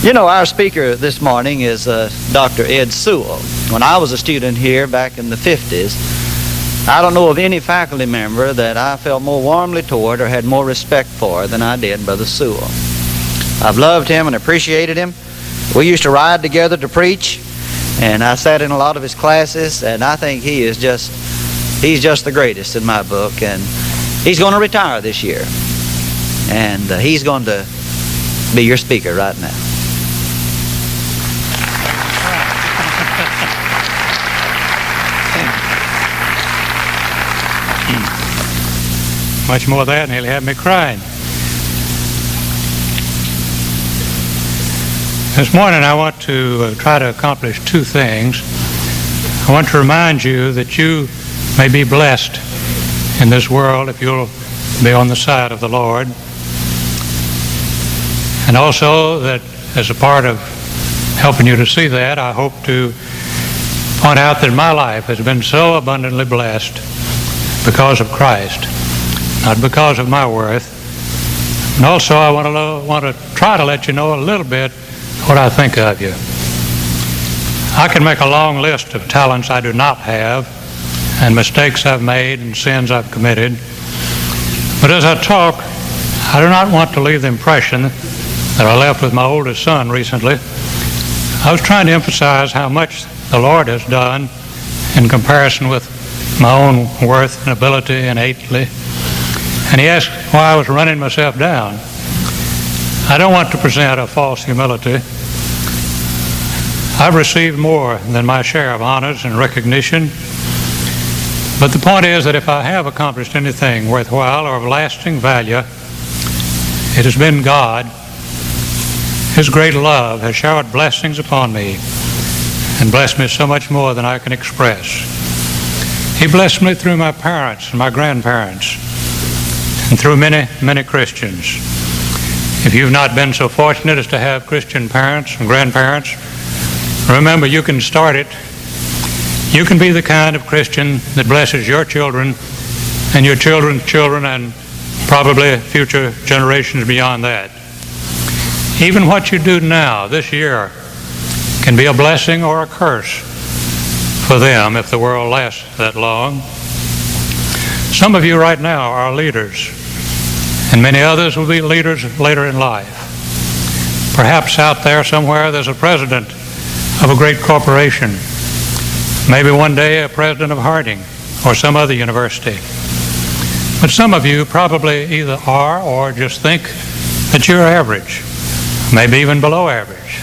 You know, our speaker this morning is Dr. Ed Sewell. When I was a student here back in the 50s, I don't know of any faculty member that I felt more warmly toward or had more respect for than I did Brother Sewell. I've loved him and appreciated him. We used to ride together to preach, and I sat in a lot of his classes, and I think he's just the greatest in my book. And he's going to retire this year, and he's going to be your speaker right now. Much more of that and he'll have me crying. This morning I want to try to accomplish two things. I want to remind you that you may be blessed in this world if you'll be on the side of the Lord. And also that as a part of helping you to see that, I hope to point out that my life has been so abundantly blessed because of Christ, not because of my worth. And also I want to try to let you know a little bit what I think of you. I can make a long list of talents I do not have and mistakes I've made and sins I've committed. But as I talk, I do not want to leave the impression that I left with my oldest son recently. I was trying to emphasize how much the Lord has done in comparison with my own worth and ability innately. And he asked why I was running myself down. I don't want to present a false humility. I've received more than my share of honors and recognition. But the point is that if I have accomplished anything worthwhile or of lasting value, it has been God. His great love has showered blessings upon me and blessed me so much more than I can express. He blessed me through my parents and my grandparents and through many, many Christians. If you've not been so fortunate as to have Christian parents and grandparents, remember you can start it. You can be the kind of Christian that blesses your children and your children's children and probably future generations beyond that. Even what you do now, this year, can be a blessing or a curse for them if the world lasts that long. Some of you right now are leaders, and many others will be leaders later in life. Perhaps out there somewhere there's a president of a great corporation, maybe one day a president of Harding or some other university. But some of you probably either are or just think that you're average, maybe even below average.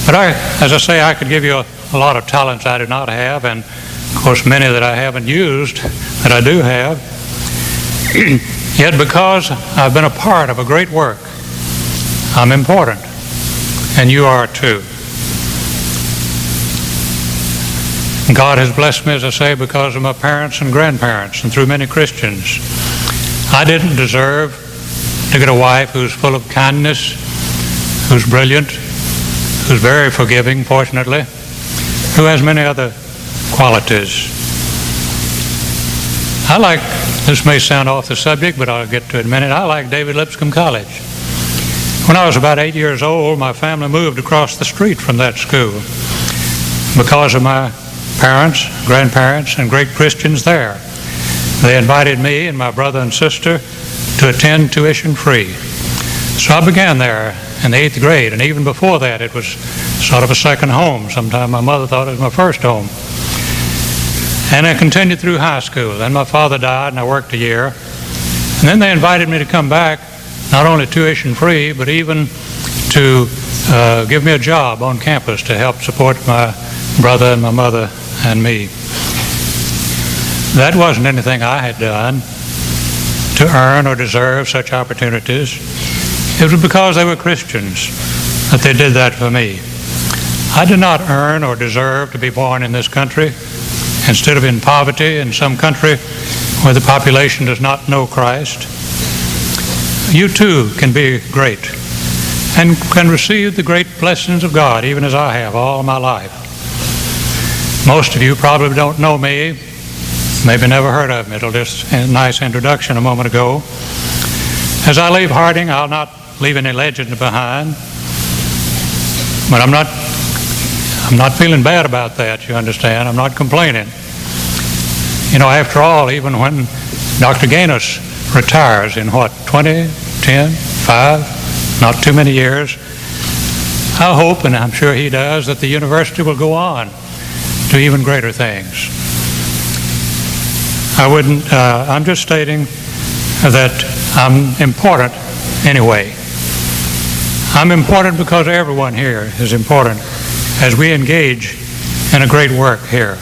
But as I say, I could give you a lot of talents I do not have, and of course many that I haven't used that I do have. Yet because I've been a part of a great work, I'm important, and you are too. God has blessed me, as I say, because of my parents and grandparents and through many Christians. I didn't deserve to get a wife who's full of kindness, who's brilliant, who's very forgiving, fortunately, who has many other qualities. This may sound off the subject, but I'll get to it in a minute. I like David Lipscomb College. When I was about 8 years old, my family moved across the street from that school because of my parents, grandparents, and great Christians there. They invited me and my brother and sister to attend tuition free. So I began there in the 8th grade, and even before that it was sort of a second home. Sometimes my mother thought it was my first home. And I continued through high school. Then my father died and I worked a year. And then they invited me to come back, not only tuition free, but even to give me a job on campus to help support my brother and my mother and me. That wasn't anything I had done to earn or deserve such opportunities. It was because they were Christians that they did that for me. I did not earn or deserve to be born in this country instead of in poverty in some country where the population does not know Christ. You too can be great and can receive the great blessings of God, even as I have all my life. Most of you probably don't know me, maybe never heard of me. It'll just a nice introduction a moment ago. As I leave Harding, I'll not leave any legend behind. But I'm not feeling bad about that, you understand. I'm not complaining. You know, after all, even when Dr. Gaines retires in 20, 10, 5, not too many years, I hope, and I'm sure he does, that the university will go on to even greater things. I'm just stating that I'm important anyway. I'm important because everyone here is important as we engage in a great work here.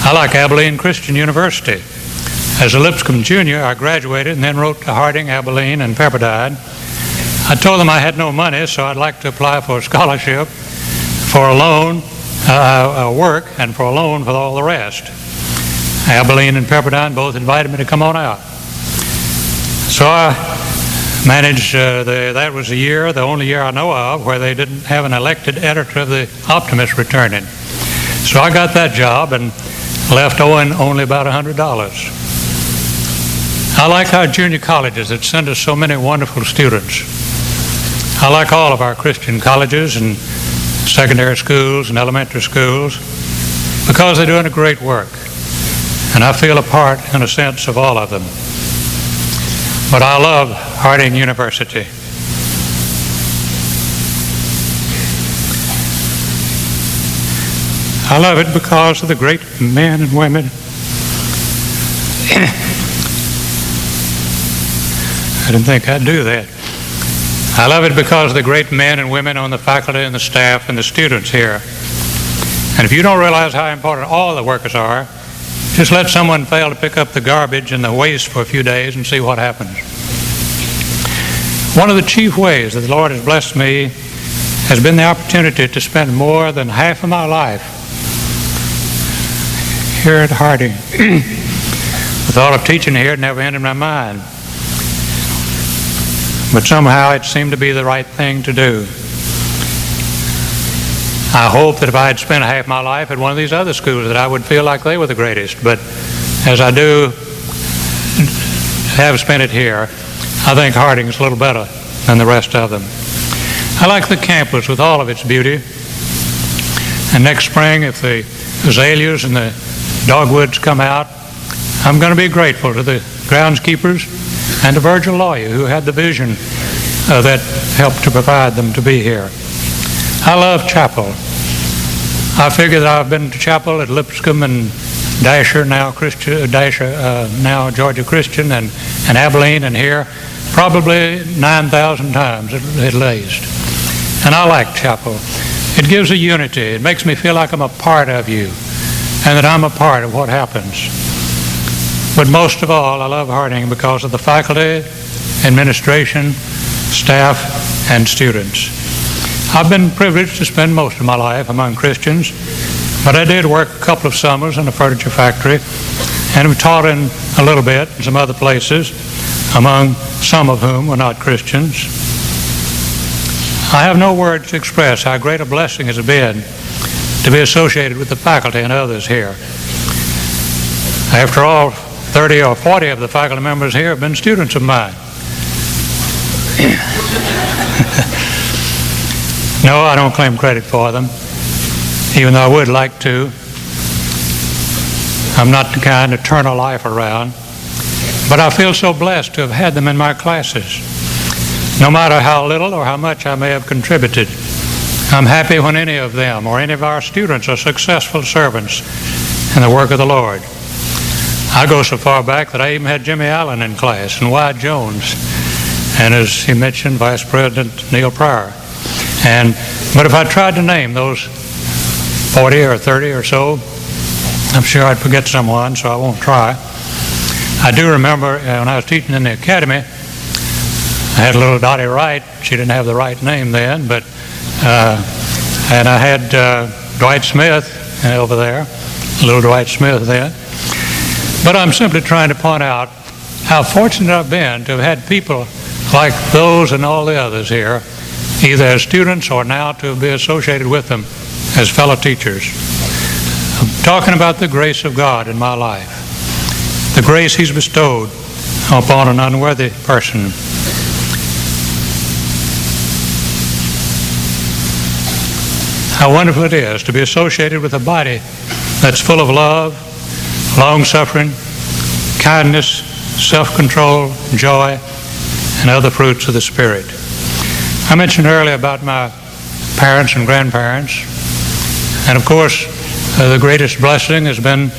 I like Abilene Christian University. As a Lipscomb Junior, I graduated and then wrote to Harding, Abilene, and Pepperdine. I told them I had no money, so I'd like to apply for a scholarship, for a loan, work, and for a loan for all the rest. Abilene and Pepperdine both invited me to come on out. So I managed, that was a year, the only year I know of, where they didn't have an elected editor of the Optimist returning. So I got that job and left owing only about $100. I like our junior colleges that send us so many wonderful students. I like all of our Christian colleges and secondary schools and elementary schools because they're doing a great work. And I feel a part, in a sense, of all of them. But I love Harding University. I love it because of the great men and women. I didn't think I'd do that. I love it because of the great men and women on the faculty and the staff and the students here. And if you don't realize how important all the workers are, just let someone fail to pick up the garbage and the waste for a few days and see what happens. One of the chief ways that the Lord has blessed me has been the opportunity to spend more than half of my life here at Harding. The thought of teaching here had never entered my mind. But somehow it seemed to be the right thing to do. I hope that if I had spent half my life at one of these other schools that I would feel like they were the greatest. But as I do have spent it here, I think Harding's a little better than the rest of them. I like the campus with all of its beauty. And next spring, if the azaleas and the dogwoods come out, I'm going to be grateful to the groundskeepers and to Virgil Lawyer, who had the vision that helped to provide them to be here. I love chapel. I figure that I've been to chapel at Lipscomb and Dasher, now Georgia Christian, and Abilene, and here probably 9,000 times at least. And I like chapel. It gives a unity. It makes me feel like I'm a part of you and that I'm a part of what happens. But most of all, I love Harding because of the faculty, administration, staff, and students. I've been privileged to spend most of my life among Christians, but I did work a couple of summers in a furniture factory and have taught in a little bit in some other places, among some of whom were not Christians. I have no words to express how great a blessing it has been to be associated with the faculty and others here. After all, 30 or 40 of the faculty members here have been students of mine. No, I don't claim credit for them, even though I would like to. I'm not the kind to turn a life around, but I feel so blessed to have had them in my classes. No matter how little or how much I may have contributed, I'm happy when any of them or any of our students are successful servants in the work of the Lord. I go so far back that I even had Jimmy Allen in class and Wyatt Jones, and as he mentioned, Vice President Neil Pryor. But if I tried to name those 40 or 30 or so, I'm sure I'd forget someone, so I won't try. I do remember when I was teaching in the academy, I had a little Dottie Wright. She didn't have the right name then, but and I had Dwight Smith over there, little Dwight Smith then. But I'm simply trying to point out how fortunate I've been to have had people like those and all the others here, either as students or now to be associated with them as fellow teachers. I'm talking about the grace of God in my life, the grace He's bestowed upon an unworthy person. how wonderful it is to be associated with a body that's full of love, long-suffering, kindness, self-control, joy, and other fruits of the Spirit. I mentioned earlier about my parents and grandparents, and of course the greatest blessing has been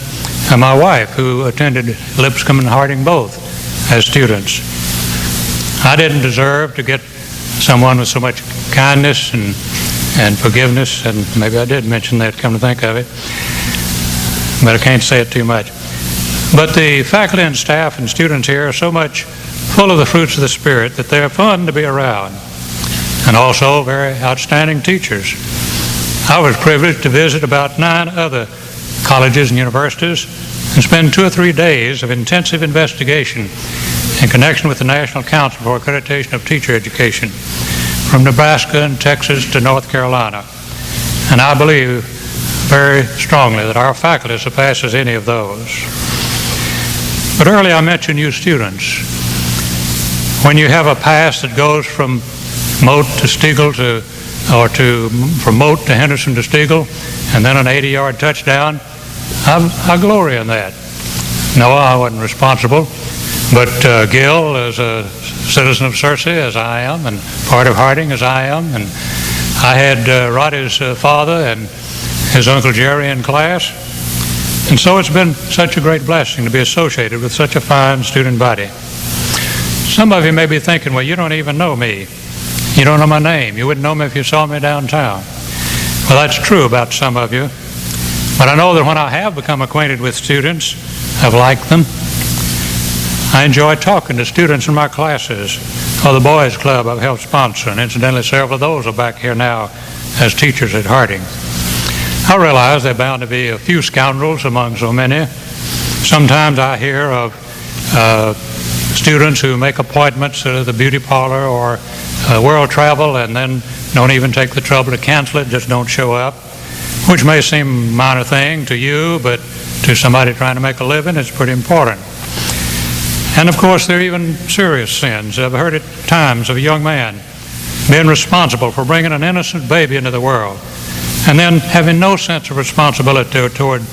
my wife, who attended Lipscomb and Harding both as students. I didn't deserve to get someone with so much kindness and forgiveness, and maybe I did mention that, come to think of it, but I can't say it too much. But the faculty and staff and students here are so much full of the fruits of the Spirit that they're fun to be around, and also very outstanding teachers. I was privileged to visit about 9 other colleges and universities and spend 2 or 3 days of intensive investigation in connection with the National Council for Accreditation of Teacher Education, from Nebraska and Texas to North Carolina. And I believe very strongly that our faculty surpasses any of those. But earlier I mentioned you students. When you have a pass that goes from Moat to Stegall from Moat to Henderson to Stegall, and then an 80-yard touchdown, I glory in that. No, I wasn't responsible, but Gil is a citizen of Searcy, as I am, and part of Harding, as I am, and I had Roddy's father and his Uncle Jerry in class, and so it's been such a great blessing to be associated with such a fine student body. Some of you may be thinking, well, you don't even know me. You don't know my name. You wouldn't know me if you saw me downtown. Well, that's true about some of you. But I know that when I have become acquainted with students, I've liked them. I enjoy talking to students in my classes, or the Boys Club I've helped sponsor, and incidentally several of those are back here now as teachers at Harding. I realize there are bound to be a few scoundrels among so many. Sometimes I hear of students who make appointments at the beauty parlor or world travel and then don't even take the trouble to cancel it, just don't show up, which may seem a minor thing to you, but to somebody trying to make a living, it's pretty important. And of course, there are even serious sins. I've heard at times of a young man being responsible for bringing an innocent baby into the world and then having no sense of responsibility toward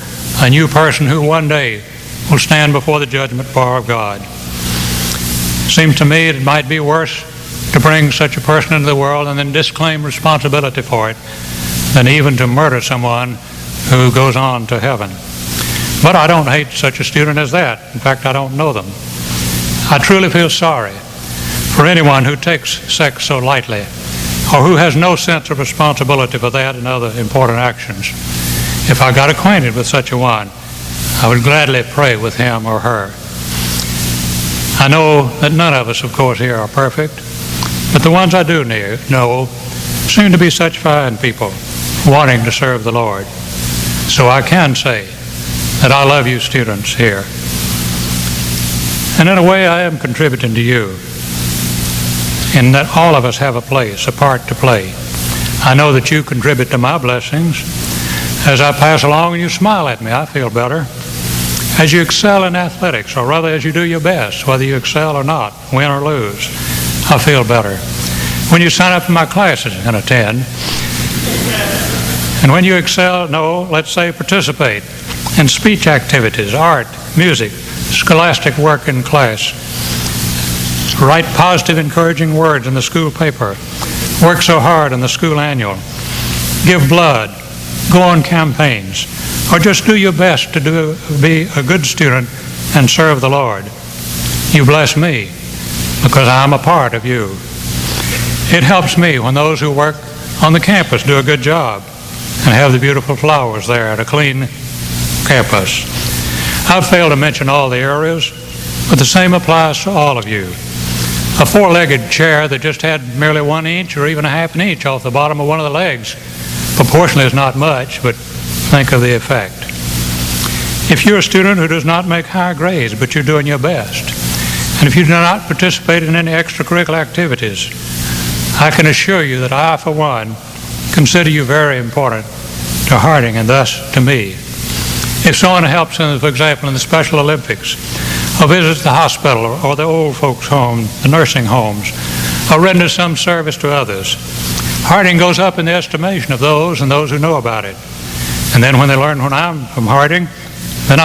a new person who one day will stand before the judgment bar of God. It seems to me it might be worse to bring such a person into the world and then disclaim responsibility for it than even to murder someone who goes on to heaven. But I don't hate such a student as that. In fact, I don't know them. I truly feel sorry for anyone who takes sex so lightly or who has no sense of responsibility for that and other important actions. If I got acquainted with such a one, I would gladly pray with him or her. I know that none of us, of course, here are perfect, but the ones I do know seem to be such fine people wanting to serve the Lord. So I can say that I love you students here. And in a way, I am contributing to you in that all of us have a place, a part to play. I know that you contribute to my blessings. As I pass along and you smile at me, I feel better. As you excel in athletics, or rather as you do your best, whether you excel or not, win or lose, I feel better. When you sign up for my classes and attend, and when you excel, let's say participate in speech activities, art, music, scholastic work in class, write positive, encouraging words in the school paper, work so hard in the school annual, give blood, go on campaigns, or just do your best to be a good student and serve the Lord. You bless me because I'm a part of you. It helps me when those who work on the campus do a good job and have the beautiful flowers there at a clean campus. I've failed to mention all the areas, but the same applies to all of you. A four-legged chair that just had merely 1 inch or even a half an inch off the bottom of one of the legs proportionally is not much, but think of the effect. If you're a student who does not make high grades, but you're doing your best, and if you do not participate in any extracurricular activities, I can assure you that I, for one, consider you very important to Harding and thus to me. If someone helps, for example, in the Special Olympics, or visits the hospital or the old folks' home, the nursing homes, or renders some service to others, Harding goes up in the estimation of those and those who know about it. And then when they learn when I'm from Harding, then I